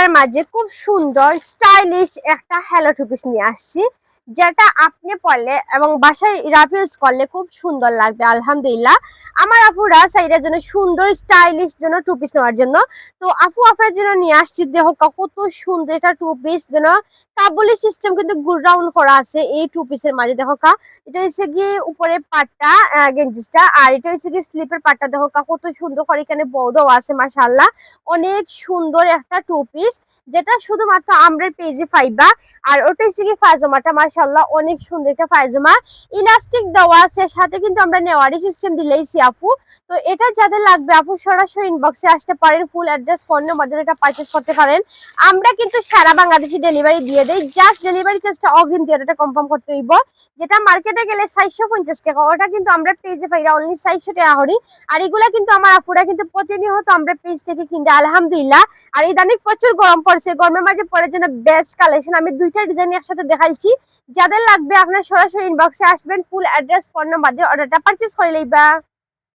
আপনার মাঝে খুব সুন্দর স্টাইলিশ একটা হ্যালো টু পিস নিয়ে আসছি, যেটা আপনি পরলে এবং বাসায় রাফ ইউজ করলে খুব সুন্দর লাগবে। আলহামদুলিল্লাহ, আমার আপুরা সাইডের জন্য সুন্দর স্টাইলিশ জন্য টু পিস নেওয়ার জন্য, তো আপু আপনার জন্য নিয়ে আসছি। দেখো কত সুন্দর এটা টু পিস, যেন কাবুলি সিস্টেম কিন্তু গোল রাউন্ড করা আছে এই টু পিসের মাঝে। দেখো এটা হচ্ছে গিয়ে উপরে পাটটা গেঞ্জিসটা, আর এটা হচ্ছে গিয়ে স্লিপের পাটটা। দেখো কত সুন্দর করে এখানে বৌদাও আছে, মাশাআল্লাহ অনেক সুন্দর একটা টু পিস, যেটা শুধুমাত্র আমরা পেজে পাইবা। আর ওটা হচ্ছে কি পায়জামাটা, মাশাআল্লাহ অনেক সুন্দর একটা পায়জামা, ইলাস্টিক দেওয়া আছে, সাথে কিন্তু আমরা নেওয়ারি সিস্টেম দিলেইছি আপু। তো এটা যাদের লাগবে আপু সরাসরি ইনবক্সে আসতে পারেন, ফুল অ্যাড্রেস ফোন নম্বর এটা পারচেজ করতে পারেন। আমরা কিন্তু সারা বাংলাদেশে ডেলিভারি দিয়ে দেই, জাস্ট ডেলিভারি চার্জটা অগ্রিম দিয়ে ওটা কনফার্ম করতে হইব। যেটা মার্কেটে গেলে 450 টাকা, ওটা কিন্তু আমরা পেজে পাইরা অনলি 400 টাকা হরি। আর এগুলা কিন্তু আমার আপুরা কিন্তু প্রতিনিয়ত আমরা পেজ থেকে কিনতে, আলহামদুলিল্লাহ। আর ইদানিং প্রচুর গরম পড়ছে, গরমের মাঝে পরে জন্য বেস্ট কালেকশন। আমি দুইটা ডিজাইন একসাথে দেখাইছি, যাদের লাগবে আপনারা সরাসরি ইনবক্সে আসবেন, ফুল অ্যাড্রেস ফোন নাম্বার দিয়ে অর্ডারটা পারচেজ করে লইবা।